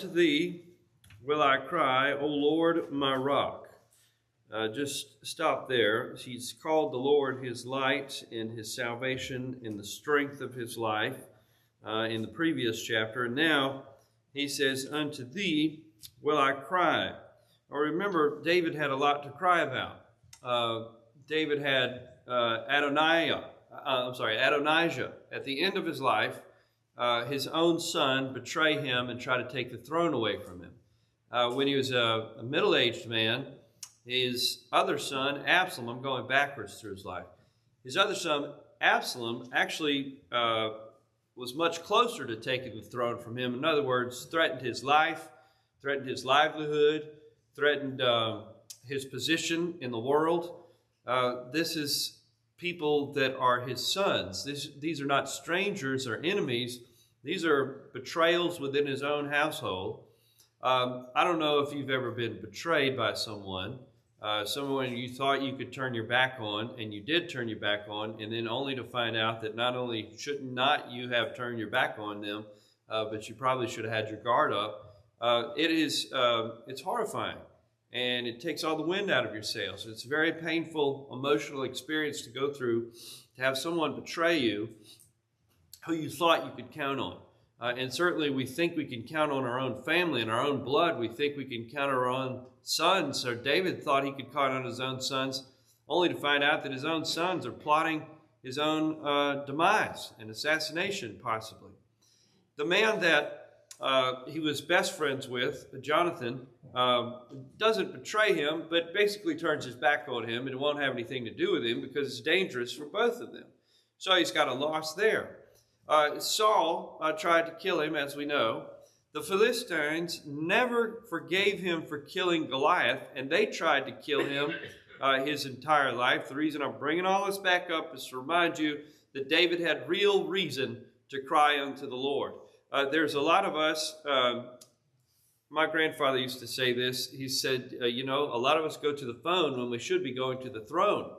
To thee will I cry, O Lord, my rock. Just stop there. He's called the Lord his light and his salvation and the strength of his life in the previous chapter. And now he says, unto thee will I cry. Or remember, David had a lot to cry about. David had Adonijah at the end of his life. His own son betray him and try to take the throne away from him. When he was a middle-aged man, his other son, Absalom, going backwards through his life, his other son, Absalom, actually was much closer to taking the throne from him. In other words, threatened his life, threatened his livelihood, threatened his position in the world. This is people that are his sons. These are not strangers or enemies. These are betrayals within his own household. I don't know if you've ever been betrayed by someone you thought you could turn your back on, and you did turn your back on, and then only to find out that not only should not you have turned your back on them, but you probably should have had your guard up. It's horrifying, and it takes all the wind out of your sails. It's a very painful, emotional experience to go through, to have someone betray you who you thought you could count on. And certainly we think we can count on our own family and our own blood. We think we can count on our own sons. So David thought he could count on his own sons, only to find out that his own sons are plotting his own demise and assassination, possibly. The man that he was best friends with, Jonathan, doesn't betray him, but basically turns his back on him and won't have anything to do with him because it's dangerous for both of them. So he's got a loss there. Saul tried to kill him, as we know. The Philistines never forgave him for killing Goliath, and they tried to kill him his entire life. The reason I'm bringing all this back up is to remind you that David had real reason to cry unto the Lord. There's a lot of us, my grandfather used to say this. He said, a lot of us go to the phone when we should be going to the throne.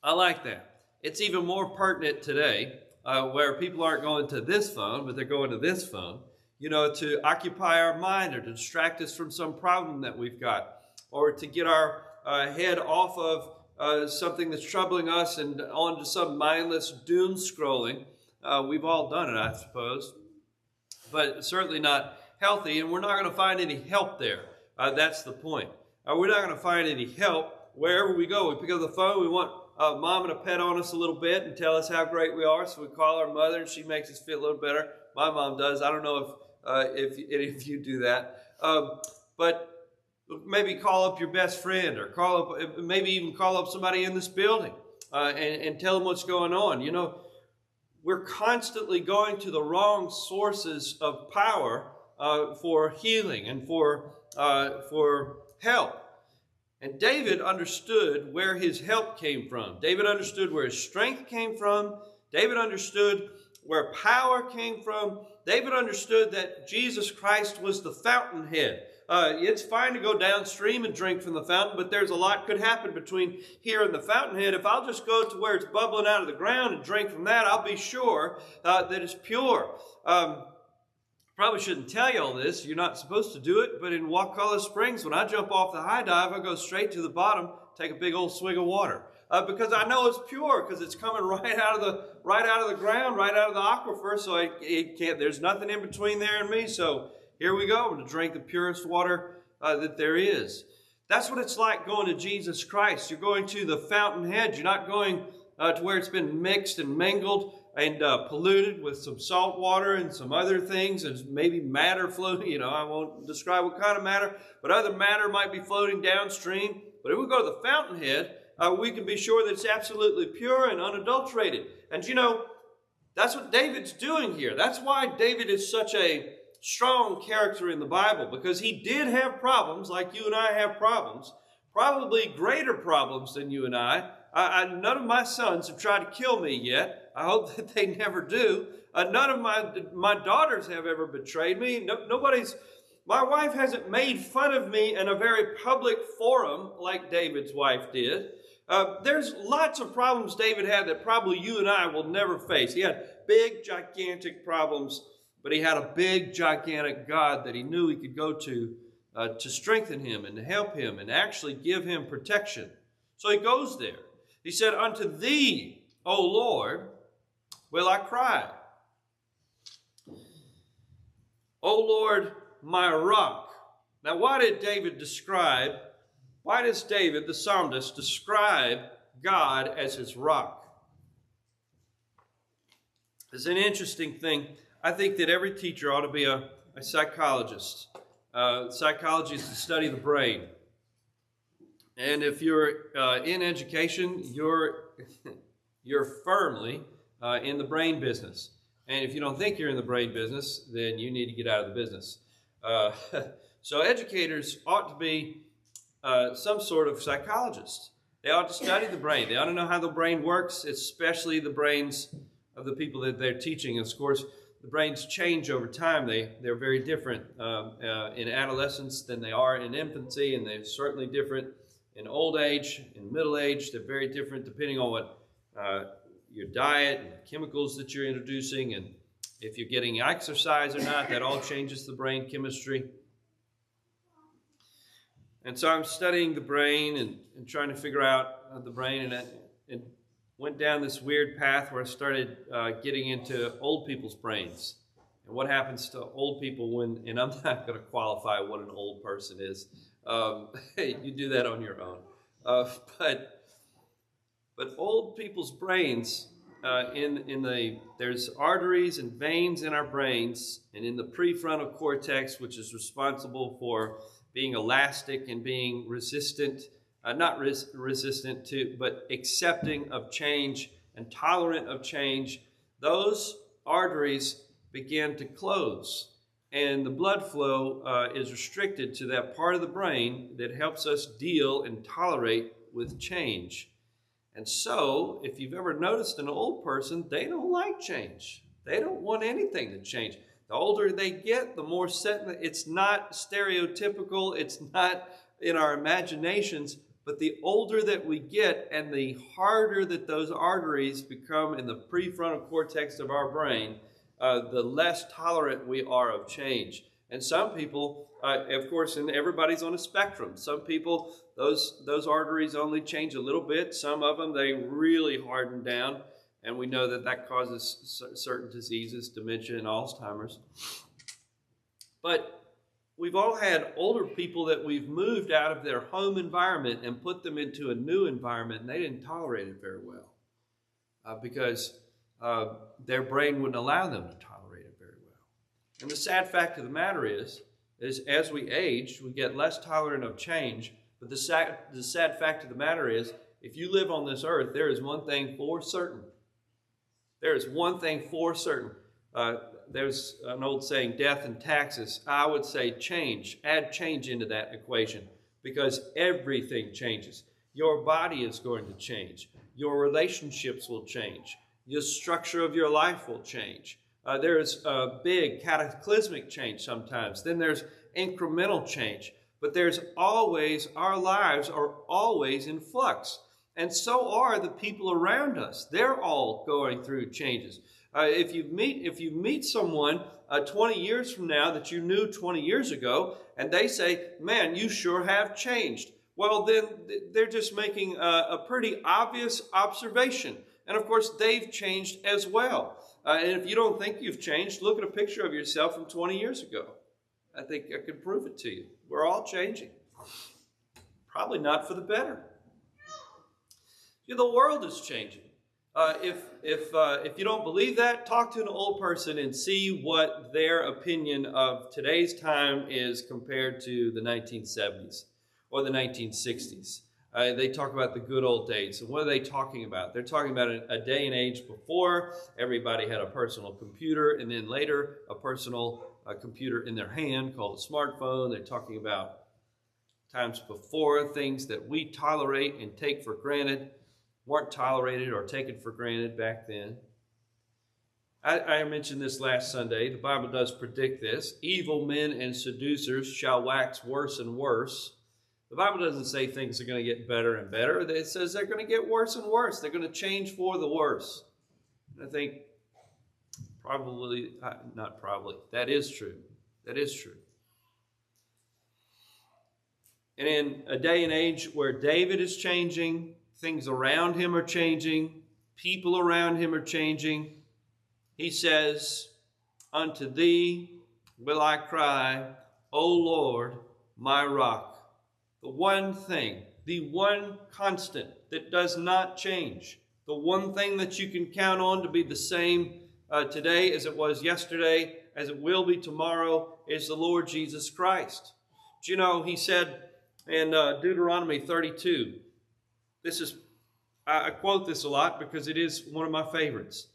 I like that. It's even more pertinent today, where people aren't going to this phone, but they're going to this phone, to occupy our mind or to distract us from some problem that we've got, or to get our head off of something that's troubling us and onto some mindless doom scrolling. We've all done it, I suppose, but certainly not healthy, and we're not going to find any help there. That's the point. We're not going to find any help wherever we go. We pick up the phone, we want mom to pet on us a little bit and tell us how great we are, so we call our mother and she makes us feel a little better. My mom does. I don't know if any of you do that. But maybe call up your best friend, or maybe even call up somebody in this building and tell them what's going on. We're constantly going to the wrong sources of power for healing and for help. And David understood where his help came from. David understood where his strength came from. David understood where power came from. David understood that Jesus Christ was the fountainhead. It's fine to go downstream and drink from the fountain, but there's a lot could happen between here and the fountainhead. If I'll just go to where it's bubbling out of the ground and drink from that, I'll be sure that it's pure. Probably shouldn't tell you all this. You're not supposed to do it, but in Wakulla Springs, when I jump off the high dive, I go straight to the bottom, take a big old swig of water, because I know it's pure, because it's coming right out of the ground, right out of the aquifer. So it can't. There's nothing in between there and me. So here we go. I'm going to drink the purest water that there is. That's what it's like going to Jesus Christ. You're going to the fountainhead. You're not going to where it's been mixed and mingled and polluted with some salt water and some other things, and maybe matter floating. I won't describe what kind of matter, but other matter might be floating downstream. But if we go to the fountainhead, we can be sure that it's absolutely pure and unadulterated. And that's what David's doing here. That's why David is such a strong character in the Bible, because he did have problems like you and I have problems, probably greater problems than you and I. None of my sons have tried to kill me yet. I hope that they never do. None of my daughters have ever betrayed me. My wife hasn't made fun of me in a very public forum like David's wife did. There's lots of problems David had that probably you and I will never face. He had big, gigantic problems but he had a big, gigantic God that he knew he could go to strengthen him and to help him and actually give him protection. So he goes there. He said, "Unto thee, O Lord, will I cry. O Lord, my rock." Now, why does David, the psalmist, describe God as his rock? It's an interesting thing. I think that every teacher ought to be a psychologist. Psychology is to study the brain. And if you're in education, you're firmly in the brain business. And if you don't think you're in the brain business, then you need to get out of the business. So educators ought to be some sort of psychologist. They ought to study the brain. They ought to know how the brain works, especially the brains of the people that they're teaching. And of course, the brains change over time. They're very different in adolescence than they are in infancy, and they're certainly different in old age, in middle age. They're very different depending on what your diet and chemicals that you're introducing, and if you're getting exercise or not. That all changes the brain chemistry. And so I'm studying the brain and trying to figure out the brain, and went down this weird path where I started getting into old people's brains and what happens to old people when, and I'm not going to qualify what an old person is. You do that on your own. But old people's brains, there's arteries and veins in our brains, and in the prefrontal cortex, which is responsible for being elastic and being resistant, resistant to, but accepting of change and tolerant of change, those arteries begin to close. And the blood flow is restricted to that part of the brain that helps us deal and tolerate with change. And so, if you've ever noticed an old person, they don't like change. They don't want anything to change. The older they get, the more it's not stereotypical, it's not in our imaginations, but the older that we get and the harder that those arteries become in the prefrontal cortex of our brain, the less tolerant we are of change. And some people, of course, and everybody's on a spectrum. Some people, those arteries only change a little bit. Some of them, they really harden down. And we know that causes certain diseases, dementia and Alzheimer's. But we've all had older people that we've moved out of their home environment and put them into a new environment, and they didn't tolerate it very well because their brain wouldn't allow them to tolerate it very well. And the sad fact of the matter is as we age, we get less tolerant of change. But the sad fact of the matter is, if you live on this earth, there is one thing for certain. There is one thing for certain. There's an old saying, death and taxes. I would say change. Add change into that equation, because everything changes. Your body is going to change. Your relationships will change. The structure of your life will change. There's a big cataclysmic change sometimes. Then there's incremental change. But there's always, our lives are always in flux. And so are the people around us. They're all going through changes. If you meet someone 20 years from now that you knew 20 years ago, and they say, "Man, you sure have changed," well, then they're just making a pretty obvious observation. And of course, they've changed as well. And if you don't think you've changed, look at a picture of yourself from 20 years ago. I think I could prove it to you. We're all changing. Probably not for the better. The world is changing. If you don't believe that, talk to an old person and see what their opinion of today's time is compared to the 1970s or the 1960s. They talk about the good old days. And what are they talking about? They're talking about a day and age before everybody had a personal computer, and then later a personal computer in their hand called a smartphone. They're talking about times before things that we tolerate and take for granted weren't tolerated or taken for granted back then. I mentioned this last Sunday. The Bible does predict this. Evil men and seducers shall wax worse and worse. The Bible doesn't say things are going to get better and better. It says they're going to get worse and worse. They're going to change for the worse. And I think Probably, not probably. That is true. That is true. And in a day and age where David is changing, things around him are changing, people around him are changing, he says, "Unto thee will I cry, O Lord, my rock." The one thing, the one constant that does not change, the one thing that you can count on to be the same today as it was yesterday, as it will be tomorrow, is the Lord Jesus Christ. But you know, he said in Deuteronomy 32, I quote this a lot because it is one of my favorites.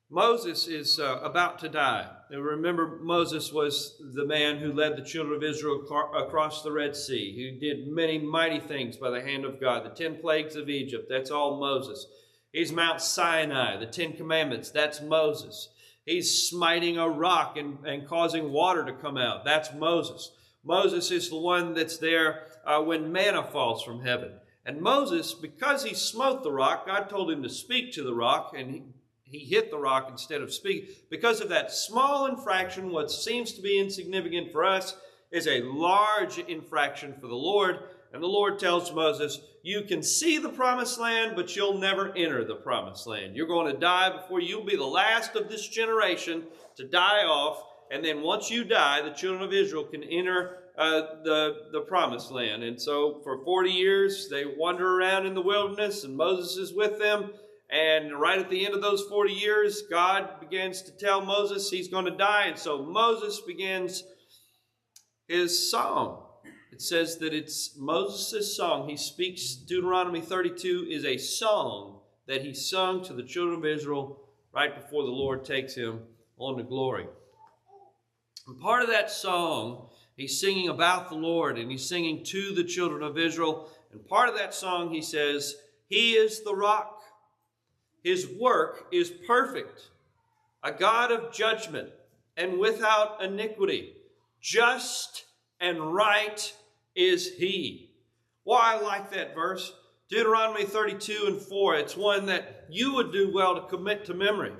Moses is about to die. And remember, Moses was the man who led the children of Israel across the Red Sea, who did many mighty things by the hand of God. The 10 plagues of Egypt, that's all Moses. He's Mount Sinai, the 10 commandments, that's Moses. He's smiting a rock and causing water to come out, that's Moses. Moses is the one that's there when manna falls from heaven. And Moses, because he smote the rock, God told him to speak to the rock, and he hit the rock instead of speak. Because of that small infraction, what seems to be insignificant for us is a large infraction for the Lord. And the Lord tells Moses, you can see the promised land, but you'll never enter the promised land. You're going to die before you'll be the last of this generation to die off. And then once you die, the children of Israel can enter the promised land. And so for 40 years, they wander around in the wilderness, and Moses is with them. And right at the end of those 40 years, God begins to tell Moses he's going to die. And so Moses begins his song. It says that it's Moses' song. He speaks, Deuteronomy 32 is a song that he sung to the children of Israel right before the Lord takes him on to glory. And part of that song, he's singing about the Lord, and he's singing to the children of Israel. And part of that song, he says, He is the rock. His work is perfect, a God of judgment and without iniquity. Just and right is he. Why I like that verse. Deuteronomy 32:4. It's one that you would do well to commit to memory.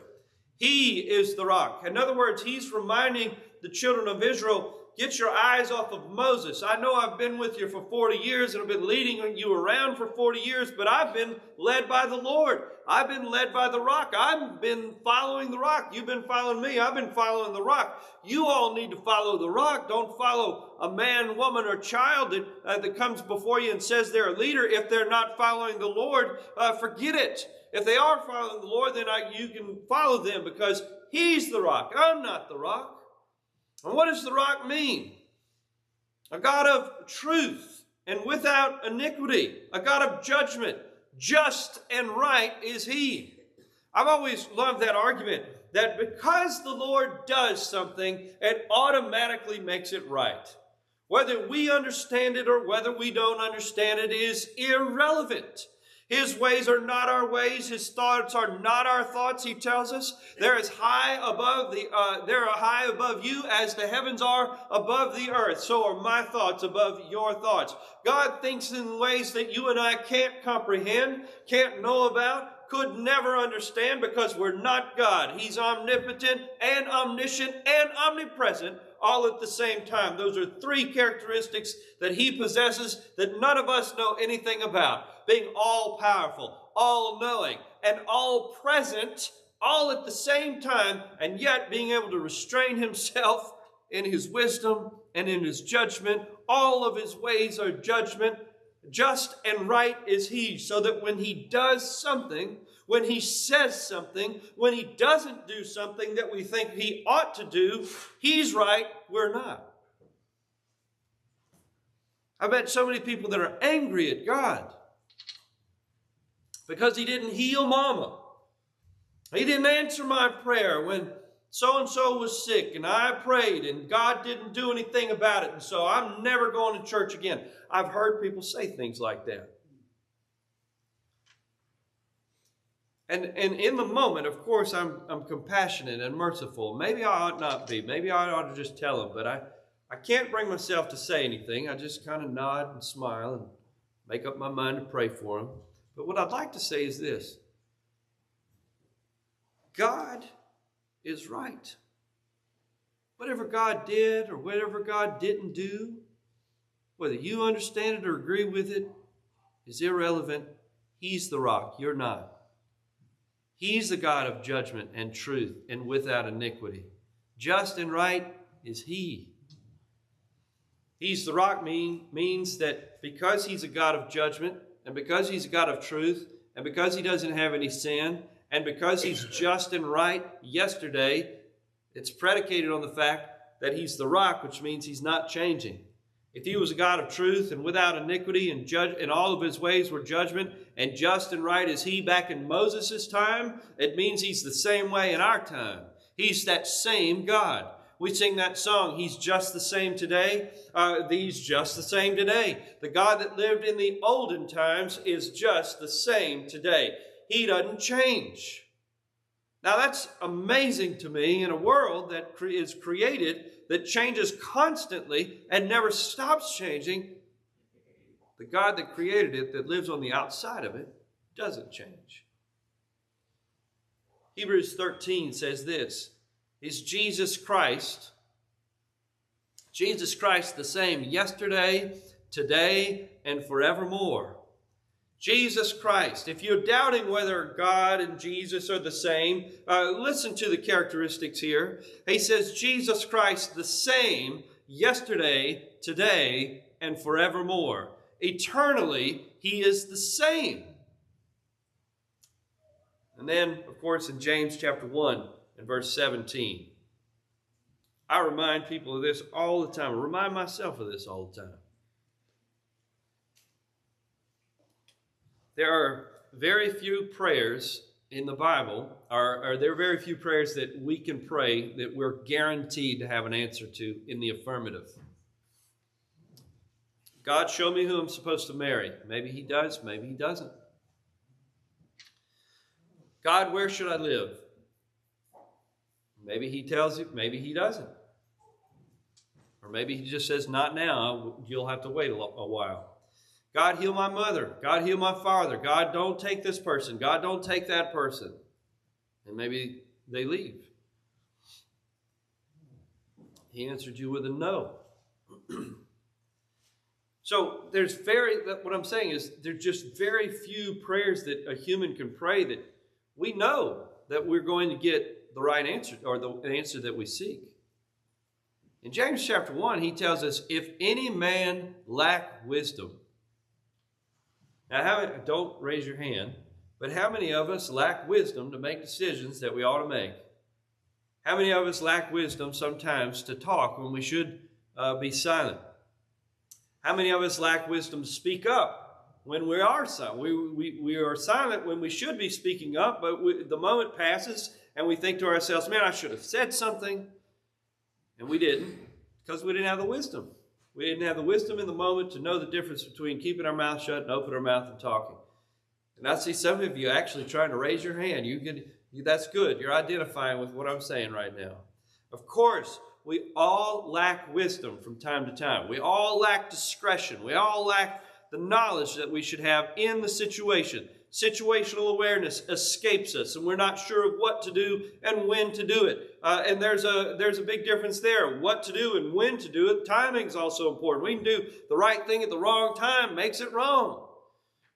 He is the rock. In other words, he's reminding the children of Israel, get your eyes off of Moses. I know I've been with you for 40 years and I've been leading you around for 40 years, but I've been led by the Lord. I've been led by the rock. I've been following the rock. You've been following me. I've been following the rock. You all need to follow the rock. Don't follow a man, woman, or child that comes before you and says they're a leader. If they're not following the Lord, forget it. If they are following the Lord, then you can follow them because he's the rock. I'm not the rock. And what does the rock mean? A God of truth and without iniquity. A God of judgment. Just and right is he. I've always loved that argument that because the Lord does something, it automatically makes it right. Whether we understand it or whether we don't understand it is irrelevant. His ways are not our ways. His thoughts are not our thoughts. He tells us they're high above you as the heavens are above the earth. So are my thoughts above your thoughts. God thinks in ways that you and I can't comprehend, can't know about, could never understand because we're not God. He's omnipotent and omniscient and omnipresent all at the same time. Those are three characteristics that he possesses that none of us know anything about. Being all-powerful, all-knowing, and all-present, all at the same time, and yet being able to restrain himself in his wisdom and in his judgment. All of his ways are judgment. Just and right is he, so that when he does something, when he says something, when he doesn't do something that we think he ought to do, he's right, we're not. I bet so many people that are angry at God because he didn't heal mama. He didn't answer my prayer when so-and-so was sick and I prayed and God didn't do anything about it, and so I'm never going to church again. I've heard people say things like that. And in the moment, of course, I'm compassionate and merciful. Maybe I ought not be. Maybe I ought to just tell them. But I can't bring myself to say anything. I just kind of nod and smile and make up my mind to pray for them. But what I'd like to say is this. God is right. Whatever God did or whatever God didn't do, whether you understand it or agree with it, is irrelevant. He's the rock. You're not. He's the God of judgment and truth and without iniquity. Just and right is He. He's the rock means that because He's a God of judgment, and because He's a God of truth, and because He doesn't have any sin, and because He's just and right yesterday, it's predicated on the fact that He's the rock, which means He's not changing. If He was a God of truth and without iniquity and all of His ways were judgment and just and right as He back in Moses' time, it means He's the same way in our time. He's that same God. We sing that song, He's just the same today. He's just the same today. The God that lived in the olden times is just the same today. He doesn't change. Now that's amazing to me in a world that is created that changes constantly and never stops changing. The God that created it, that lives on the outside of it, doesn't change. Hebrews 13 says this, is Jesus Christ the same yesterday, today, and forevermore? Jesus Christ. If you're doubting whether God and Jesus are the same, listen to the characteristics here. He says Jesus Christ the same yesterday, today, and forevermore. Eternally, He is the same. And then, of course, in James chapter 1 and verse 17, I remind people of this all the time. I remind myself of this all the time. There are very few prayers in the Bible, or there are very few prayers that we can pray that we're guaranteed to have an answer to in the affirmative. God, show me who I'm supposed to marry. Maybe He does, maybe He doesn't. God, where should I live? Maybe He tells you, maybe He doesn't. Or maybe He just says, not now, you'll have to wait a while. God, heal my mother. God, heal my father. God, don't take this person. God, don't take that person. And maybe they leave. He answered you with a no. So what I'm saying is there's just very few prayers that a human can pray that we know that we're going to get the right answer or the answer that we seek. In James chapter 1, he tells us, if any man lack wisdom. Now, don't raise your hand, but how many of us lack wisdom to make decisions that we ought to make? How many of us lack wisdom sometimes to talk when we should be silent? How many of us lack wisdom to speak up when we are silent? We are silent when we should be speaking up, but the moment passes and we think to ourselves, man, I should have said something. And we didn't, because we didn't have the wisdom. We didn't have the wisdom in the moment to know the difference between keeping our mouth shut and opening our mouth and talking. And I see some of you actually trying to raise your hand. That's good. You're identifying with what I'm saying right now. Of course, we all lack wisdom from time to time. We all lack discretion. We all lack the knowledge that we should have in the situation. Situational awareness escapes us, and we're not sure of what to do and when to do it. And there's a big difference there. What to do and when to do it. Timing is also important. We can do the right thing at the wrong time, makes it wrong.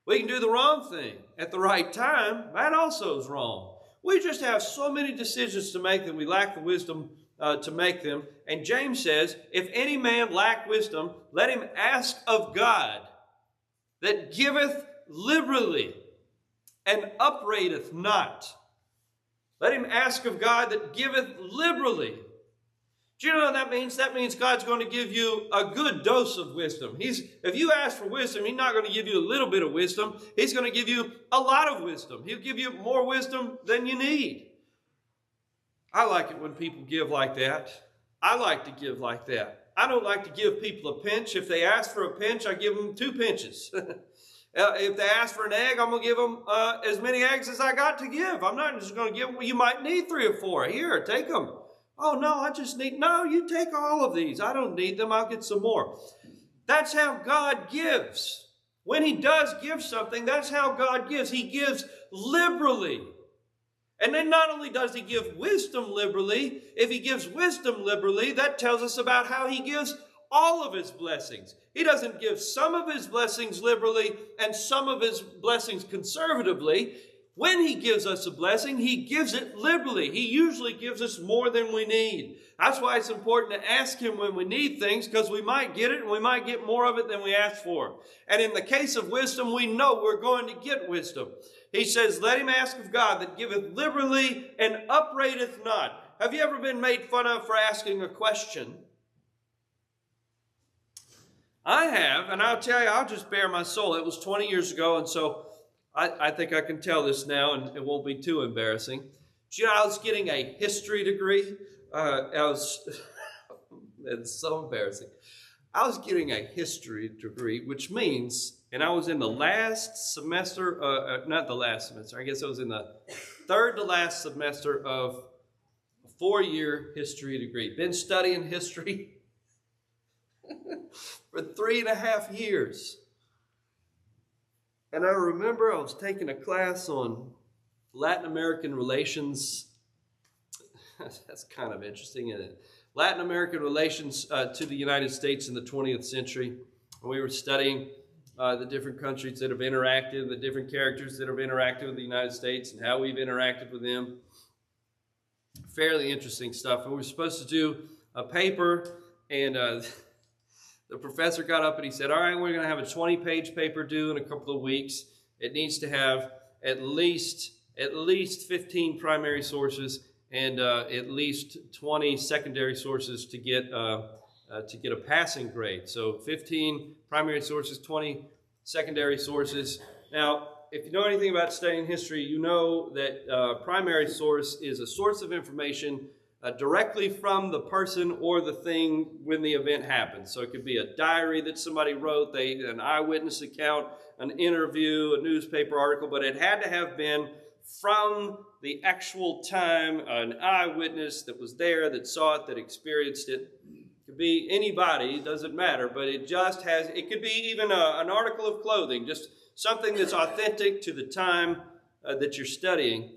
We can do the wrong thing at the right time, that also is wrong. We just have so many decisions to make that we lack the wisdom to make them. And James says, if any man lack wisdom, let him ask of God, that giveth liberally and upbraideth not. Let him ask of God that giveth liberally. Do you know what that means? That means God's going to give you a good dose of wisdom. If you ask for wisdom, He's not going to give you a little bit of wisdom. He's going to give you a lot of wisdom. He'll give you more wisdom than you need. I like it when people give like that. I like to give like that. I don't like to give people a pinch. If they ask for a pinch, I give them 2 pinches. If they ask for an egg, I'm going to give them as many eggs as I got to give. I'm not just going to give them, well, you might need 3 or 4. Here, take them. Oh, no, no, you take all of these. I don't need them. I'll get some more. That's how God gives. When He does give something, that's how God gives. He gives liberally. And then not only does he give wisdom liberally, if he gives wisdom liberally, that tells us about how he gives all of his blessings. He doesn't give some of his blessings liberally and some of his blessings conservatively. When he gives us a blessing, he gives it liberally. He usually gives us more than we need. That's why it's important to ask him when we need things, because we might get it and we might get more of it than we ask for. And in the case of wisdom, we know we're going to get wisdom. He says, let him ask of God that giveth liberally and upbraideth not. Have you ever been made fun of for asking a question? I have, and I'll tell you, I'll just bare my soul. It was 20 years ago, and so I think I can tell this now, and it won't be too embarrassing. Do you know, I was getting a history degree. It's so embarrassing. I was getting a history degree, which means, and I was in the last semester, not the last semester, I guess I was in the third to last semester of a 4-year history degree. Been studying history for 3.5 years. And I remember I was taking a class on Latin American relations. That's kind of interesting, isn't it? Latin American relations to the United States in the 20th century. We were studying the different countries that have interacted, the different characters that have interacted with the United States and how we've interacted with them. Fairly interesting stuff. And we were supposed to do a paper, and the professor got up and he said, all right, we're going to have a 20-page paper due in a couple of weeks. It needs to have at least 15 primary sources and at least 20 secondary sources to get a passing grade. So 15 primary sources, 20 secondary sources. Now, if you know anything about studying history, you know that primary source is a source of information directly from the person or the thing when the event happens. So it could be a diary that somebody wrote, an eyewitness account, an interview, a newspaper article, but it had to have been from the actual time, an eyewitness that was there, that saw it, that experienced it. It could be anybody, it doesn't matter, but it could be even an article of clothing, just something that's authentic to the time that you're studying.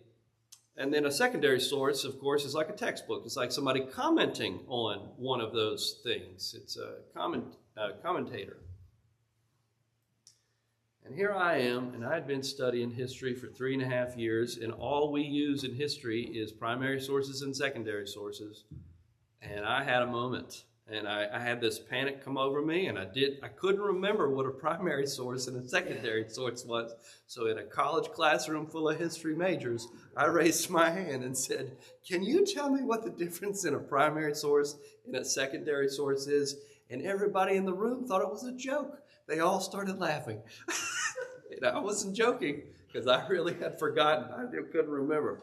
And then a secondary source, of course, is like a textbook. It's like somebody commenting on one of those things. It's a commentator. And here I am, and I'd been studying history for 3.5 years, and all we use in history is primary sources and secondary sources. And I had a moment, and I had this panic come over me, and I couldn't remember what a primary source and a secondary source was. So in a college classroom full of history majors, I raised my hand and said, can you tell me what the difference in a primary source and a secondary source is? And everybody in the room thought it was a joke. They all started laughing. And I wasn't joking, because I really had forgotten. I couldn't remember.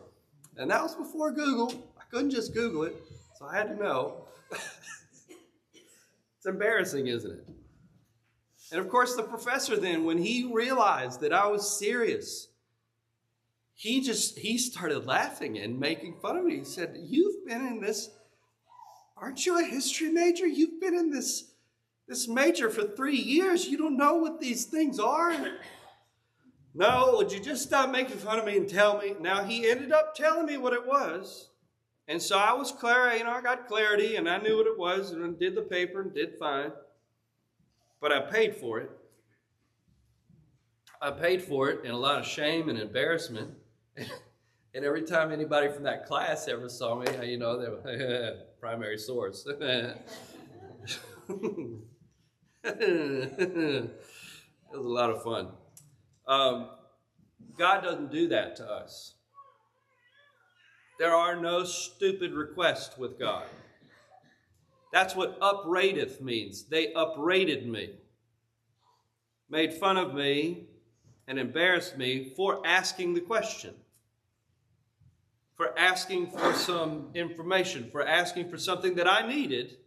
And that was before Google. I couldn't just Google it, so I had to know. It's embarrassing, isn't it? And of course, the professor then, when he realized that I was serious, he started laughing and making fun of me. He said, you've been in this, aren't you a history major? You've been in this major for 3 years. You don't know what these things are? No, would you just stop making fun of me and tell me? Now, he ended up telling me what it was. And so I was clear, I got clarity, and I knew what it was, and did the paper and did fine. But I paid for it. I paid for it in a lot of shame and embarrassment. And every time anybody from that class ever saw me, they were, primary source. It was a lot of fun. God doesn't do that to us. There are no stupid requests with God. That's what upbraideth means. They upbraided me, made fun of me, and embarrassed me for asking the question, for asking for some information, for asking for something that I needed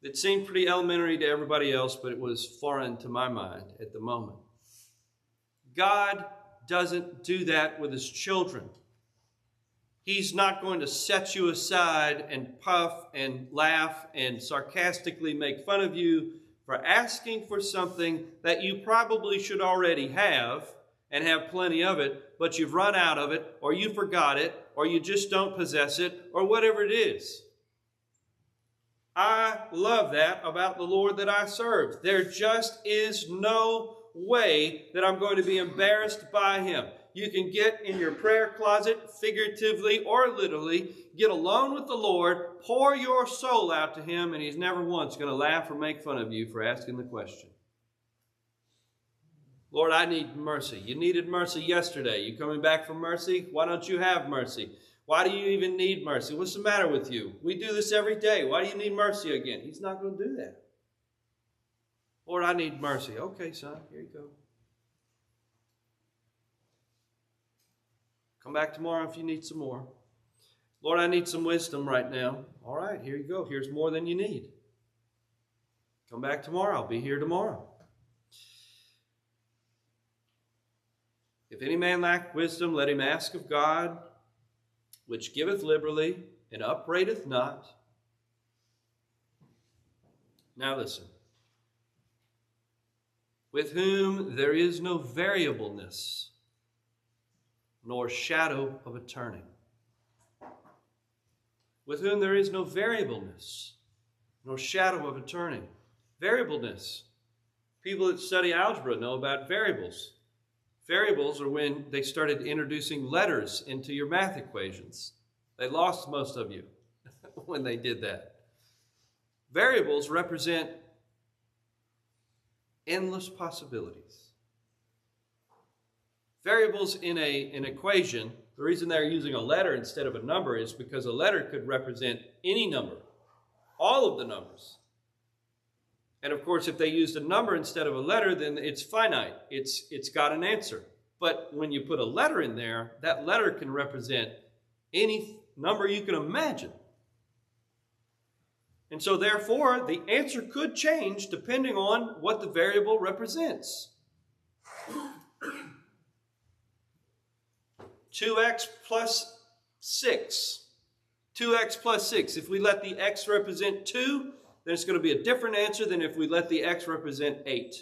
that seemed pretty elementary to everybody else, but it was foreign to my mind at the moment. God doesn't do that with his children. He's not going to set you aside and puff and laugh and sarcastically make fun of you for asking for something that you probably should already have, and have plenty of it, but you've run out of it, or you forgot it, or you just don't possess it, or whatever it is. I love that about the Lord that I serve. There just is no way that I'm going to be embarrassed by Him. You can get in your prayer closet, figuratively or literally, get alone with the Lord, pour your soul out to Him, and He's never once going to laugh or make fun of you for asking the question. Lord, I need mercy. You needed mercy yesterday. You coming back for mercy? Why don't you have mercy? Why do you even need mercy? What's the matter with you? We do this every day. Why do you need mercy again? He's not going to do that. Lord, I need mercy. Okay, son, here you go. Come back tomorrow if you need some more. Lord, I need some wisdom right now. All right, here you go. Here's more than you need. Come back tomorrow. I'll be here tomorrow. If any man lack wisdom, let him ask of God, which giveth liberally and upbraideth not. Now listen. With whom there is no variableness, nor shadow of a turning. With whom there is no variableness, nor shadow of a turning. Variableness. People that study algebra know about variables. Variables are when they started introducing letters into your math equations. They lost most of you when they did that. Variables represent endless possibilities. Variables in an equation, the reason they're using a letter instead of a number is because a letter could represent any number, all of the numbers. And of course, if they used a number instead of a letter, then it's finite. It's got an answer. But when you put a letter in there, that letter can represent any number you can imagine. And so therefore, the answer could change depending on what the variable represents. 2x plus 6. 2x plus 6. If we let the x represent 2, then it's going to be a different answer than if we let the x represent 8.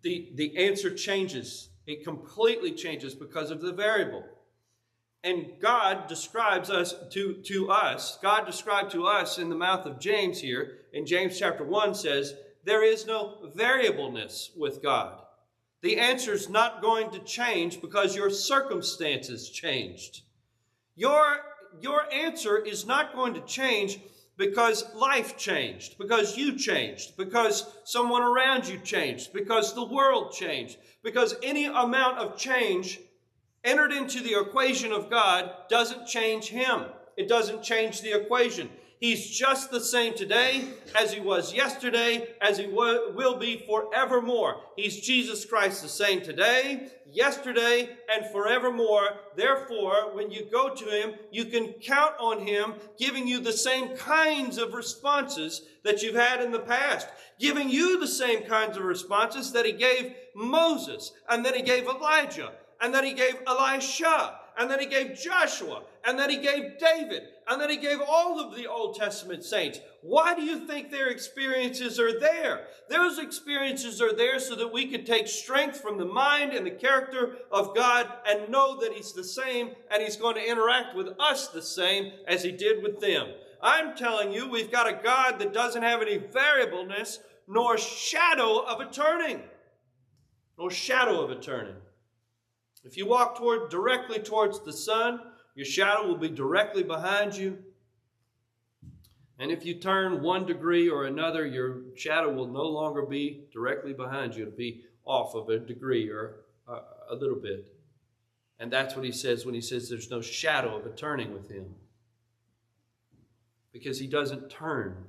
The answer changes. It completely changes because of the variable. And God describes us to us. God described to us in the mouth of James here, in James chapter 1 says, there is no variableness with God. The answer is not going to change because your circumstances changed. Your answer is not going to change because life changed, because you changed, because someone around you changed, because the world changed, because any amount of change entered into the equation of God doesn't change Him. It doesn't change the equation. He's just the same today as He was yesterday, as He will be forevermore. He's Jesus Christ, the same today, yesterday, and forevermore. Therefore, when you go to Him, you can count on Him giving you the same kinds of responses that you've had in the past, giving you the same kinds of responses that He gave Moses, and that He gave Elijah, and that He gave Elisha, and then He gave Joshua, and then He gave David, and then He gave all of the Old Testament saints. Why do you think their experiences are there? Those experiences are there so that we could take strength from the mind and the character of God and know that He's the same, and He's going to interact with us the same as He did with them. I'm telling you, we've got a God that doesn't have any variableness nor shadow of a turning. Nor shadow of a turning. If you walk directly towards the sun, your shadow will be directly behind you. And if you turn 1 degree or another, your shadow will no longer be directly behind you. It'll be off of a degree or a little bit. And that's what He says when He says there's no shadow of a turning with Him. Because He doesn't turn.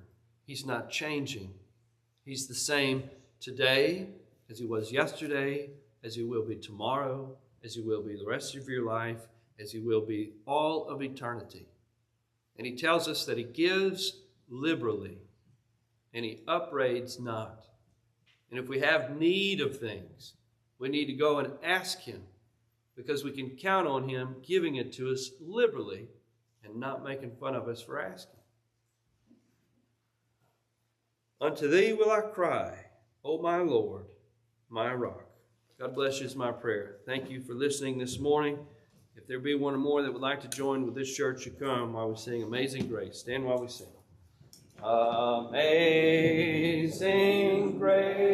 He's not changing. He's the same today as He was yesterday, as He will be tomorrow, as He will be the rest of your life, as He will be all of eternity. And He tells us that He gives liberally, and He upbraids not. And if we have need of things, we need to go and ask Him, because we can count on Him giving it to us liberally and not making fun of us for asking. Unto Thee will I cry, O my Lord, my rock. God bless you is my prayer. Thank you for listening this morning. If there be one or more that would like to join with this church, you come while we sing Amazing Grace. Stand while we sing. Amazing grace.